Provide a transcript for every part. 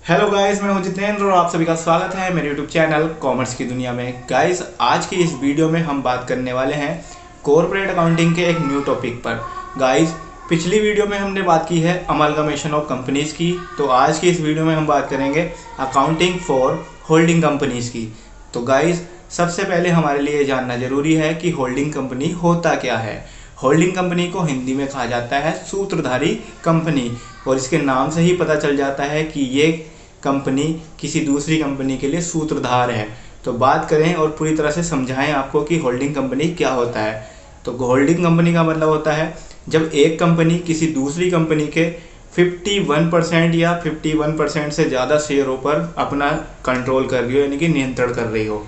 Hello guys, मैं हूं जितेंद्र और आप सभी का स्वागत है मेरे यूट्यूब चैनल कॉमर्स की दुनिया में। गाइस, आज की इस वीडियो में हम बात करने वाले हैं कॉर्पोरेट अकाउंटिंग के एक न्यू टॉपिक पर। गाइस, पिछली वीडियो में हमने बात की है अमलगमेशन ऑफ कंपनीज की, तो आज की इस वीडियो में हम बात करेंगे अकाउंटिंग फॉर होल्डिंग कंपनीज की। तो गाइस, सबसे पहले हमारे लिए जानना जरूरी है कि होल्डिंग कंपनी होता क्या है। होल्डिंग कंपनी को हिंदी में कहा जाता है सूत्रधारी कंपनी, और इसके नाम से ही पता चल जाता है कि ये कंपनी किसी दूसरी कंपनी के लिए सूत्रधार है। तो बात करें और पूरी तरह से समझाएं आपको कि होल्डिंग कंपनी क्या होता है। तो होल्डिंग कंपनी का मतलब होता है जब एक कंपनी किसी दूसरी कंपनी के 51% या 51% से ज़्यादा शेयरों पर अपना कंट्रोल कर रही हो, यानी कि नियंत्रण कर रही हो।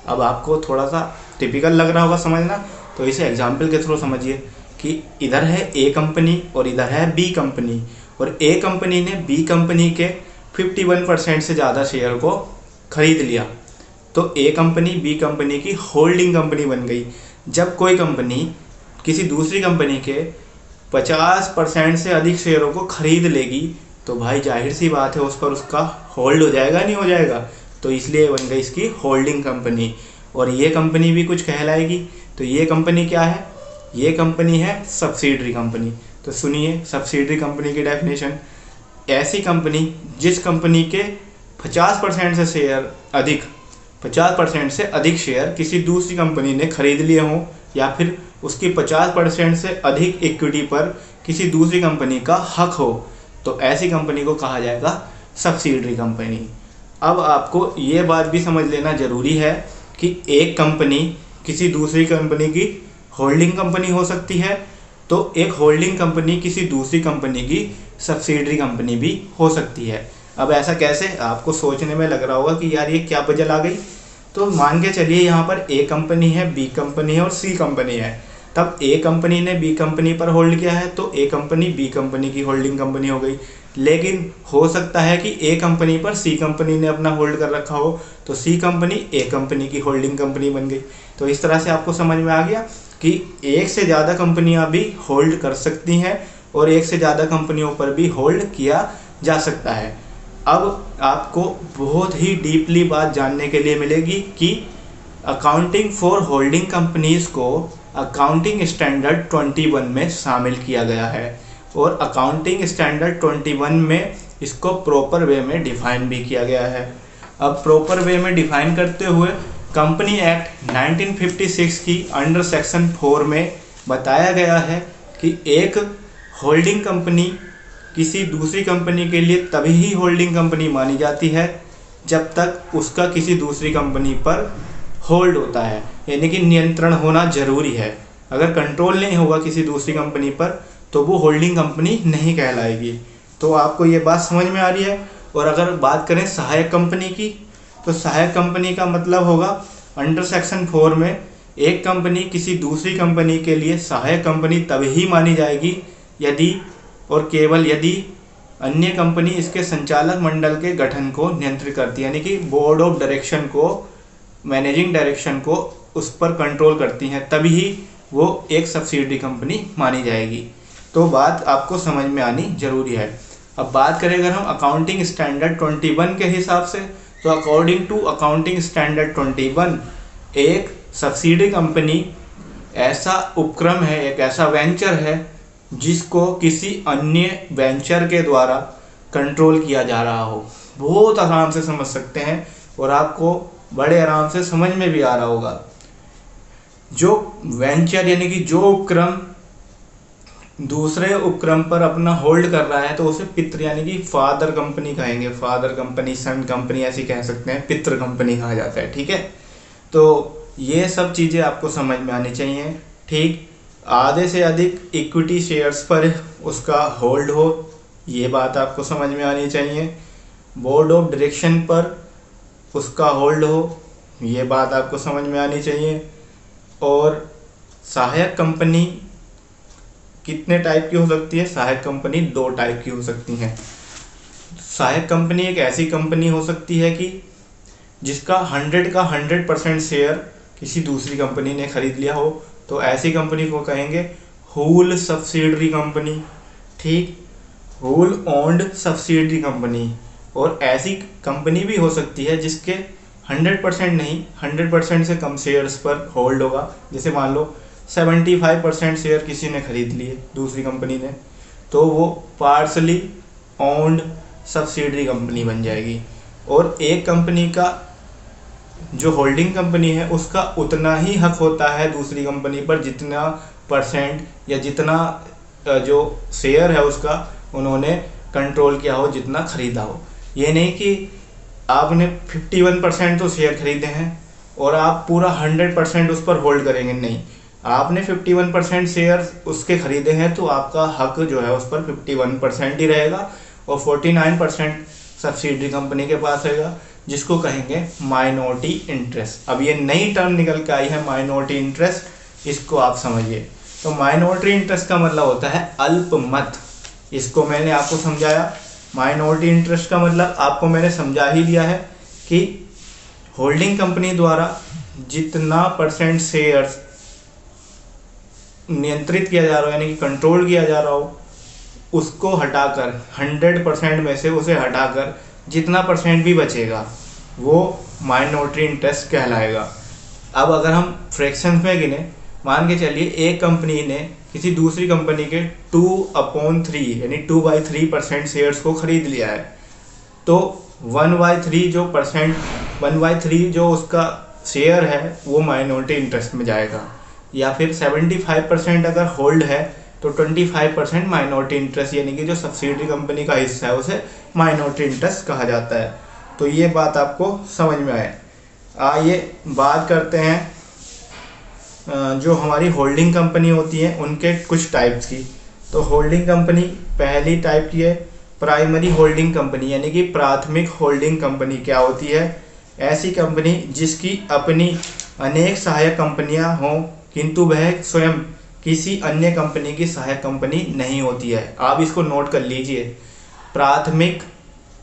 अब आपको थोड़ा सा टिपिकल लग रहा होगा समझना, तो इसे एग्जाम्पल के थ्रू समझिए कि इधर है ए कंपनी और इधर है बी कंपनी, और ए कंपनी ने बी कंपनी के 51% से ज़्यादा शेयर को खरीद लिया, तो ए कंपनी बी कंपनी की होल्डिंग कंपनी बन गई। जब कोई कंपनी किसी दूसरी कंपनी के 50% से अधिक शेयरों को खरीद लेगी, तो भाई जाहिर सी बात है उस पर उसका होल्ड हो जाएगा, नहीं हो जाएगा। तो इसलिए बन गई इसकी होल्डिंग कंपनी। और ये कंपनी भी कुछ कहलाएगी। तो ये कंपनी क्या है? ये कंपनी है सब्सिडरी कंपनी। तो सुनिए सब्सिडरी कंपनी की डेफिनेशन। ऐसी कंपनी जिस कंपनी के 50% से अधिक शेयर किसी दूसरी कंपनी ने खरीद लिए हों, या फिर उसकी 50% से अधिक इक्विटी पर किसी दूसरी कंपनी का हक हो, तो ऐसी कंपनी को कहा जाएगा सब्सिडरी कंपनी। अब आपको ये बात भी समझ लेना जरूरी है कि एक कंपनी किसी दूसरी कंपनी की होल्डिंग कंपनी हो सकती है, तो एक होल्डिंग कंपनी किसी दूसरी कंपनी की सब्सिडरी कंपनी भी हो सकती है। अब ऐसा कैसे? आपको सोचने में लग रहा होगा कि यार ये क्या पजल आ गई। तो मान के चलिए यहाँ पर ए कंपनी है, बी कंपनी है और सी कंपनी है। तब ए कंपनी ने बी कंपनी पर होल्ड किया है, तो ए कंपनी बी कंपनी की होल्डिंग कंपनी हो गई। लेकिन हो सकता है कि ए कंपनी पर सी कंपनी ने अपना होल्ड कर रखा हो, तो सी कंपनी ए कंपनी की होल्डिंग कंपनी बन गई। तो इस तरह से आपको समझ में आ गया कि एक से ज़्यादा कंपनियां भी होल्ड कर सकती हैं और एक से ज़्यादा कंपनियों पर भी होल्ड किया जा सकता है। अब आपको बहुत ही डीपली बात जानने के लिए मिलेगी कि अकाउंटिंग फॉर होल्डिंग कंपनीज को अकाउंटिंग स्टैंडर्ड 21 में शामिल किया गया है, और अकाउंटिंग स्टैंडर्ड 21 में इसको प्रॉपर वे में डिफाइन भी किया गया है। अब प्रॉपर वे में डिफाइन करते हुए कंपनी एक्ट 1956 की अंडर सेक्शन 4 में बताया गया है कि एक होल्डिंग कंपनी किसी दूसरी कंपनी के लिए तभी ही होल्डिंग कंपनी मानी जाती है जब तक उसका किसी दूसरी कंपनी पर होल्ड होता है, यानी कि नियंत्रण होना जरूरी है। अगर कंट्रोल नहीं होगा किसी दूसरी कंपनी पर, तो वो होल्डिंग कंपनी नहीं कहलाएगी। तो आपको ये बात समझ में आ रही है। और अगर बात करें सहायक कंपनी की, तो सहायक कंपनी का मतलब होगा अंडर सेक्शन 4 में एक कंपनी किसी दूसरी कंपनी के लिए सहायक कंपनी तभी मानी जाएगी यदि और केवल यदि अन्य कंपनी इसके संचालक मंडल के गठन को नियंत्रित करती है, यानी कि बोर्ड ऑफ डायरेक्शन को, मैनेजिंग डायरेक्शन को उस पर कंट्रोल करती हैं, तभी ही वो एक सब्सिडरी कंपनी मानी जाएगी। तो बात आपको समझ में आनी जरूरी है। अब बात करें अगर हम अकाउंटिंग स्टैंडर्ड 21 के हिसाब से, तो अकॉर्डिंग टू अकाउंटिंग स्टैंडर्ड 21 एक सब्सिडरी कंपनी ऐसा उपक्रम है, एक ऐसा वेंचर है जिसको किसी अन्य वेंचर के द्वारा कंट्रोल किया जा रहा हो। बहुत आराम से समझ सकते हैं और आपको बड़े आराम से समझ में भी आ रहा होगा। जो वेंचर यानी कि जो उपक्रम दूसरे उपक्रम पर अपना होल्ड कर रहा है, तो उसे पितृ यानी कि फादर कंपनी कहेंगे। फादर कंपनी, सन कंपनी ऐसी कह सकते हैं, पितृ कंपनी कहा जाता है। ठीक है, तो ये सब चीज़ें आपको समझ में आनी चाहिए। ठीक, आधे से अधिक इक्विटी शेयर्स पर उसका होल्ड हो, ये बात आपको समझ में आनी चाहिए। बोर्ड ऑफ डायरेक्शन पर उसका होल्ड हो, ये बात आपको समझ में आनी चाहिए। और सहायक कंपनी कितने टाइप की हो सकती है? सहायक कंपनी 2 टाइप की हो सकती हैं। सहायक कंपनी एक ऐसी कंपनी हो सकती है कि जिसका 100% शेयर किसी दूसरी कंपनी ने खरीद लिया हो, तो ऐसी कंपनी को कहेंगे होल सब्सिडरी कंपनी। ठीक, होल ओन्ड सब्सिडरी कंपनी। और ऐसी कंपनी भी हो सकती है जिसके 100% नहीं, 100% से कम शेयर्स पर होल्ड होगा। जैसे मान लो 75% शेयर किसी ने खरीद लिए दूसरी कंपनी ने, तो वो पार्शली ओन्ड सब्सिडरी कंपनी बन जाएगी। और एक कंपनी का जो होल्डिंग कंपनी है उसका उतना ही हक होता है दूसरी कंपनी पर जितना परसेंट या जितना जो शेयर है उसका उन्होंने कंट्रोल किया हो, जितना खरीदा हो। ये नहीं कि आपने 51% तो शेयर खरीदे हैं और आप पूरा 100% उस पर होल्ड करेंगे, नहीं। आपने 51% शेयर उसके खरीदे हैं तो आपका हक जो है उस पर 51% ही रहेगा और 49% सब्सिडरी कंपनी के पास रहेगा, जिसको कहेंगे माइनॉरिटी इंटरेस्ट। अब ये नई टर्म निकल के आई है माइनॉरिटी इंटरेस्ट, इसको आप समझिए। तो माइनॉरिटी इंटरेस्ट का मतलब होता है अल्पमत। इसको मैंने आपको समझाया। माइनॉरिटी इंटरेस्ट का मतलब आपको मैंने समझा ही दिया है कि होल्डिंग कंपनी द्वारा जितना परसेंट शेयर्स नियंत्रित किया जा रहा हो यानी कि कंट्रोल किया जा रहा हो, उसको हटाकर 100% में से उसे हटाकर जितना परसेंट भी बचेगा वो माइनॉरिटी इंटरेस्ट कहलाएगा। अब अगर हम फ्रैक्शंस में गिने, मान के चलिए एक कंपनी ने किसी दूसरी कंपनी के 2/3 यानी 2/3% शेयर्स को खरीद लिया है, तो 1/3 जो उसका शेयर है वो माइनॉरिटी इंटरेस्ट में जाएगा। या फिर 75% अगर होल्ड है तो 25% माइनॉरिटी इंटरेस्ट यानी कि जो सब्सिडरी कंपनी का हिस्सा है उसे माइनॉरिटी इंटरेस्ट कहा जाता है। तो ये बात आपको समझ में आए। आइए बात करते हैं जो हमारी होल्डिंग कंपनी होती है उनके कुछ टाइप्स की। तो होल्डिंग कंपनी पहली टाइप की है प्राइमरी होल्डिंग कंपनी, यानी कि प्राथमिक होल्डिंग कंपनी क्या होती है? ऐसी कंपनी जिसकी अपनी अनेक सहायक कंपनियां हों किंतु वह स्वयं किसी अन्य कंपनी की सहायक कंपनी नहीं होती है। आप इसको नोट कर लीजिए। प्राथमिक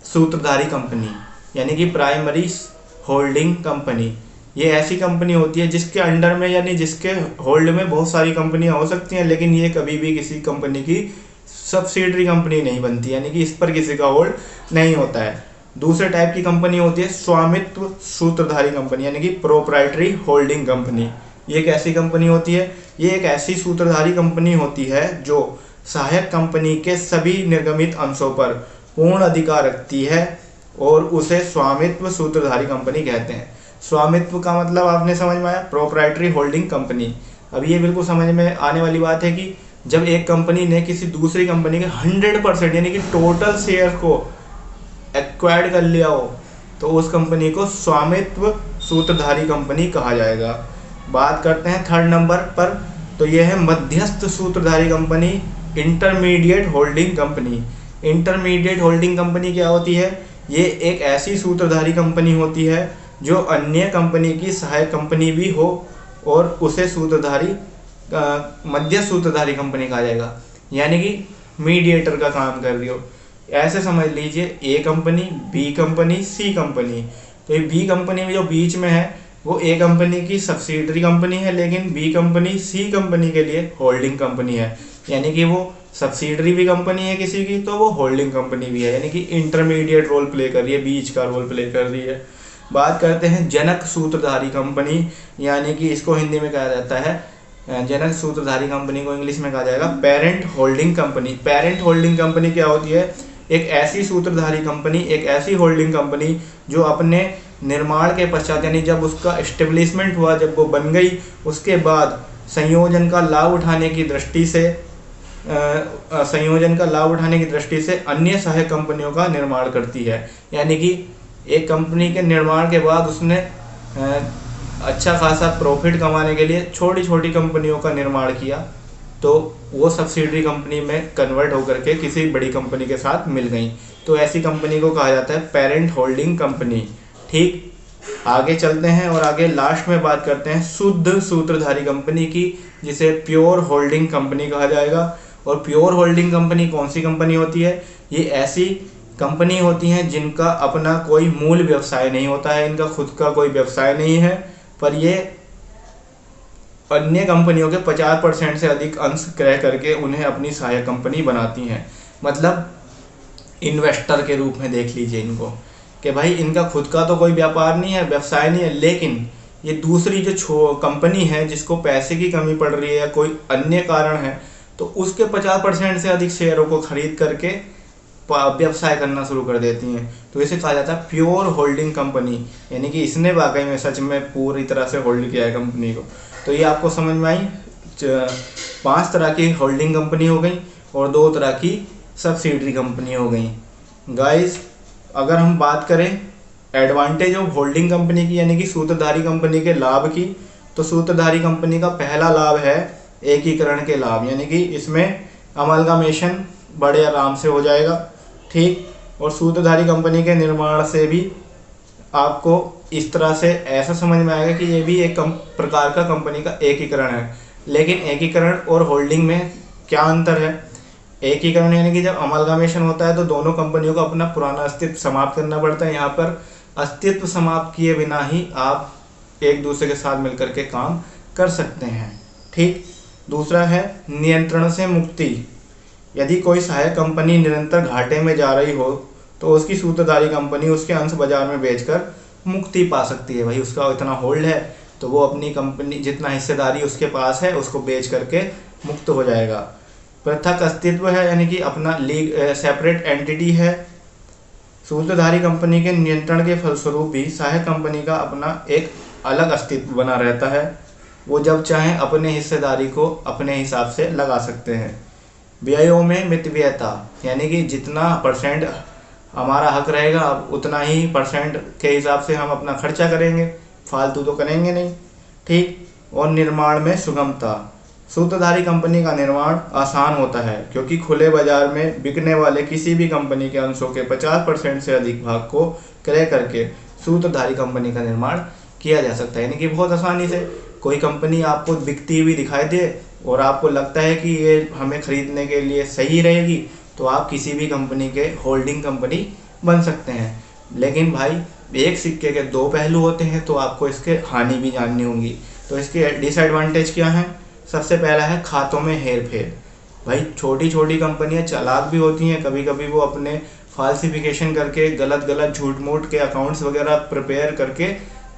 सूत्रधारी कंपनी यानी कि प्राइमरी होल्डिंग कंपनी, ये ऐसी कंपनी होती है जिसके अंडर में यानी जिसके होल्ड में बहुत सारी कंपनियां हो सकती हैं, लेकिन ये कभी भी किसी कंपनी की सब्सिडरी कंपनी नहीं बनती, यानी कि इस पर किसी का होल्ड नहीं होता है। दूसरे टाइप की कंपनी होती है स्वामित्व सूत्रधारी कंपनी यानी कि प्रोप्राइटरी होल्डिंग कंपनी। ये एक ऐसी कंपनी होती है, ये एक ऐसी सूत्रधारी कंपनी होती है जो सहायक कंपनी के सभी निर्गमित अंशों पर पूर्ण अधिकार रखती है और उसे स्वामित्व सूत्रधारी कंपनी कहते हैं। स्वामित्व का मतलब आपने समझ में आया, प्रोप्राइटरी होल्डिंग कंपनी। अब ये बिल्कुल समझ में आने वाली बात है कि जब एक कंपनी ने किसी दूसरी कंपनी के 100% यानी कि टोटल शेयर को एक्वायर्ड कर लिया हो तो उस कंपनी को स्वामित्व सूत्रधारी कंपनी कहा जाएगा। बात करते हैं थर्ड नंबर पर, तो यह है मध्यस्थ सूत्रधारी company, intermediate holding company. Intermediate holding company क्या होती है? ये एक ऐसी सूत्रधारी कंपनी होती है जो अन्य कंपनी की सहायक कंपनी भी हो और उसे सूत्रधारी मध्य सूत्रधारी कंपनी कहा जाएगा, यानी कि मीडिएटर का काम कर रही हो। ऐसे समझ लीजिए ए कंपनी, बी कंपनी, सी कंपनी। तो ये बी कंपनी में जो बीच में है वो ए कंपनी की सब्सिडरी कंपनी है, लेकिन बी कंपनी सी कंपनी के लिए होल्डिंग कंपनी है, यानी कि वो सब्सिडरी भी कंपनी है किसी की तो वो होल्डिंग कंपनी भी है, यानी कि इंटरमीडिएट रोल प्ले कर रही है, बीच का रोल प्ले कर रही है। बात करते हैं जनक सूत्रधारी कंपनी, यानी कि इसको हिंदी में कहा जाता है जनक सूत्रधारी कंपनी को इंग्लिश में कहा जाएगा parent holding company. Parent holding company क्या होती है? एक ऐसी सूत्रधारी कंपनी, एक ऐसी होल्डिंग कंपनी जो अपने निर्माण के पश्चात यानी जब उसका एस्टेब्लिशमेंट हुआ, जब वो बन गई, उसके बाद संयोजन का लाभ उठाने की दृष्टि से अन्य सहायक कंपनियों का निर्माण करती है। यानी कि एक कंपनी के निर्माण के बाद उसने अच्छा खासा प्रॉफिट कमाने के लिए छोटी छोटी कंपनियों का निर्माण किया, तो वो सब्सिडरी कंपनी में कन्वर्ट होकर के किसी बड़ी कंपनी के साथ मिल गई, तो ऐसी कंपनी को कहा जाता है पेरेंट होल्डिंग कंपनी। ठीक, आगे चलते हैं और आगे लास्ट में बात करते हैं शुद्ध सूत्रधारी कंपनी की, जिसे प्योर होल्डिंग कंपनी कहा जाएगा। और प्योर होल्डिंग कंपनी कौन सी कंपनी होती है? ये ऐसी कंपनी होती हैं जिनका अपना कोई मूल व्यवसाय नहीं होता है, इनका खुद का कोई व्यवसाय नहीं है, पर ये अन्य कंपनियों के 50% से अधिक अंश क्रय करके उन्हें अपनी सहायक कंपनी बनाती हैं। मतलब इन्वेस्टर के रूप में देख लीजिए इनको, कि भाई इनका खुद का तो कोई व्यापार नहीं है, व्यवसाय नहीं है, लेकिन ये दूसरी जो कंपनी है जिसको पैसे की कमी पड़ रही है या कोई अन्य कारण है, तो उसके 50% से अधिक शेयरों को खरीद करके व्यवसाय करना शुरू कर देती हैं। तो इसे कहा जाता है प्योर होल्डिंग कंपनी, यानी कि इसने वाकई में सच में पूरी तरह से होल्ड किया है कंपनी को। तो ये आपको समझ में आई, 5 तरह की होल्डिंग कंपनी हो गई और 2 तरह की सब्सिडरी कंपनी हो गई। गाइस, अगर हम बात करें एडवांटेज ऑफ होल्डिंग कंपनी की, यानी कि सूत्रधारी कंपनी के लाभ की, तो सूत्रधारी कंपनी का पहला लाभ है एकीकरण के लाभ, यानी कि इसमें अमलगामेशन बड़े आराम से हो जाएगा, ठीक। और सूत्रधारी कंपनी के निर्माण से भी आपको इस तरह से ऐसा समझ में आएगा कि ये भी एक प्रकार का कंपनी का एकीकरण है। लेकिन एकीकरण और होल्डिंग में क्या अंतर है? एकीकरण यानी कि जब अमलगामेशन होता है तो दोनों कंपनियों को अपना पुराना अस्तित्व समाप्त करना पड़ता है। यहाँ पर अस्तित्व समाप्त किए बिना ही आप एक दूसरे के साथ मिलकर के काम कर सकते हैं, ठीक। दूसरा है नियंत्रण से मुक्ति। यदि कोई सहायक कंपनी निरंतर घाटे में जा रही हो तो उसकी सूत्रधारी कंपनी उसके अंश बाजार में बेचकर मुक्ति पा सकती है। भाई उसका इतना होल्ड है तो वो अपनी कंपनी जितना हिस्सेदारी उसके पास है उसको बेच करके मुक्त हो जाएगा। पृथक अस्तित्व है, यानी कि अपना सेपरेट एंटिटी है। सूत्रधारी कंपनी के नियंत्रण के फलस्वरूप भी सहायक कंपनी का अपना एक अलग अस्तित्व बना रहता है। वो जब चाहें अपने हिस्सेदारी को अपने हिसाब से लगा सकते हैं। व्ययों में मितव्ययता, यानी कि जितना % हमारा हक रहेगा उतना ही % के हिसाब से हम अपना खर्चा करेंगे, फालतू तो करेंगे नहीं, ठीक। और निर्माण में सुगमता। सूत्रधारी कंपनी का निर्माण आसान होता है क्योंकि खुले बाजार में बिकने वाले किसी भी कंपनी के अंशों के 50% से अधिक भाग को क्रय करके सूत्रधारी कंपनी का निर्माण किया जा सकता है। यानी कि बहुत आसानी से कोई कंपनी आपको बिकती हुई दिखाई दे और आपको लगता है कि ये हमें खरीदने के लिए सही रहेगी, तो आप किसी भी कंपनी के होल्डिंग कंपनी बन सकते हैं। लेकिन भाई एक सिक्के के 2 पहलू होते हैं, तो आपको इसके हानि भी जाननी होंगी। तो इसके डिसएडवांटेज क्या हैं? सबसे पहला है खातों में हेर फेर। भाई छोटी छोटी कंपनियां चालाक भी होती हैं, कभी कभी वो अपने फाल्सिफिकेशन करके गलत झूठ मूठ के अकाउंट्स वगैरह प्रिपेयर करके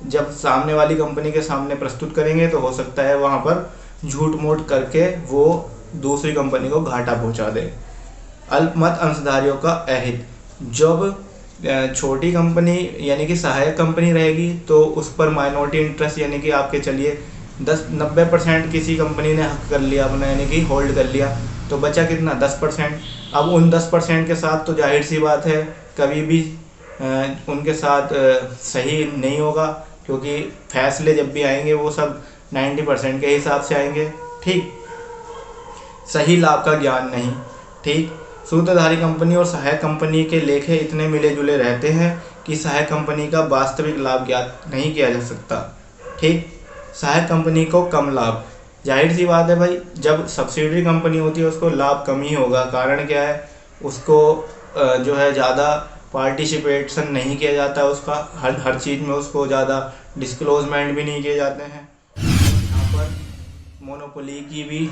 जब सामने वाली कंपनी के सामने प्रस्तुत करेंगे तो हो सकता है वहाँ पर झूठ मूठ करके वो दूसरी कंपनी को घाटा पहुँचा दे। अल्पमत अंशधारियों का अहित। जब छोटी कंपनी यानी कि सहायक कंपनी रहेगी तो उस पर माइनॉरिटी इंटरेस्ट, यानी कि आपके चलिए 90% किसी कंपनी ने हक कर लिया अपना, यानी कि होल्ड कर लिया, तो बचा कितना? 10%। अब उन 10% के साथ तो जाहिर सी बात है कभी भी उनके साथ सही नहीं होगा, क्योंकि फैसले जब भी आएंगे वो सब 90% के हिसाब से आएंगे, ठीक। सही लाभ का ज्ञान नहीं, ठीक। सूत्रधारी कंपनी और सहायक कंपनी के लेखे इतने मिले जुले रहते हैं कि सहायक कंपनी का वास्तविक लाभ ज्ञात नहीं किया जा सकता, ठीक। सहायक कंपनी को कम लाभ, जाहिर सी बात है भाई, जब सब्सिडरी कंपनी होती है उसको लाभ कम ही होगा। कारण क्या है? उसको जो है ज़्यादा पार्टिसिपेशन नहीं किया जाता है, उसका हर चीज़ में उसको ज़्यादा डिस्क्लोजमेंट भी नहीं किए जाते हैं। यहाँ पर मोनोपोली की भी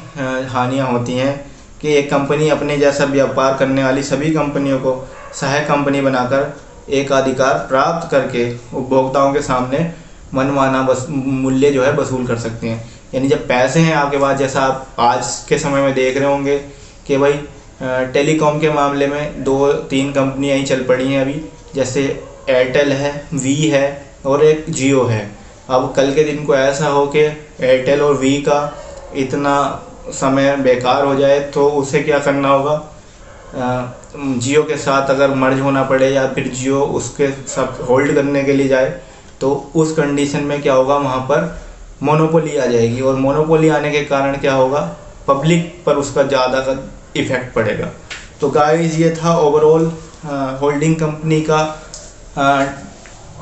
हानियाँ होती हैं कि एक कंपनी अपने जैसा व्यापार करने वाली सभी कंपनियों को सहायक कंपनी बनाकर एकाधिकार प्राप्त करके उपभोक्ताओं के सामने मनमाना मूल्य जो है वसूल कर सकते हैं। यानी जब पैसे हैं आपके पास, जैसा आप आज के समय में देख रहे होंगे कि भाई टेलीकॉम के मामले में 2-3 कंपनियां ही चल पड़ी हैं अभी, जैसे एयरटेल है, वी है और एक जियो है। अब कल के दिन को ऐसा हो कि एयरटेल और वी का इतना समय बेकार हो जाए तो उसे क्या करना होगा? जियो के साथ अगर मर्ज होना पड़े या फिर जियो उसके सब होल्ड करने के लिए जाए, तो उस कंडीशन में क्या होगा? वहाँ पर मोनोपोली आ जाएगी और मोनोपोली आने के कारण क्या होगा? पब्लिक पर उसका ज़्यादा का इफ़ेक्ट पड़ेगा। तो गाइस ये था ओवरऑल होल्डिंग कंपनी का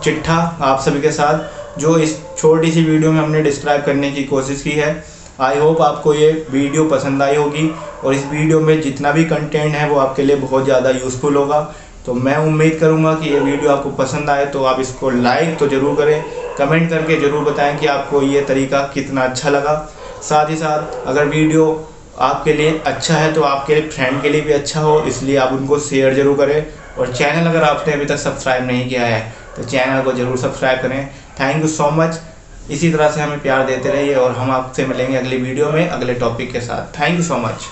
चिट्ठा आप सभी के साथ, जो इस छोटी सी वीडियो में हमने डिस्क्राइब करने की कोशिश की है। आई होप आपको ये वीडियो पसंद आई होगी और इस वीडियो में जितना भी कंटेंट है वो आपके लिए बहुत ज़्यादा यूज़फुल होगा। तो मैं उम्मीद करूंगा कि ये वीडियो आपको पसंद आए, तो आप इसको लाइक तो ज़रूर करें, कमेंट करके ज़रूर बताएं कि आपको ये तरीका कितना अच्छा लगा। साथ ही साथ अगर वीडियो आपके लिए अच्छा है तो आपके फ्रेंड के लिए भी अच्छा हो, इसलिए आप उनको शेयर ज़रूर करें और चैनल अगर आपने अभी तक सब्सक्राइब नहीं किया है तो चैनल को ज़रूर सब्सक्राइब करें। Thank you so much. इसी तरह से हमें प्यार देते रहिए और हम आपसे मिलेंगे अगली वीडियो में अगले टॉपिक के साथ। Thank you so much.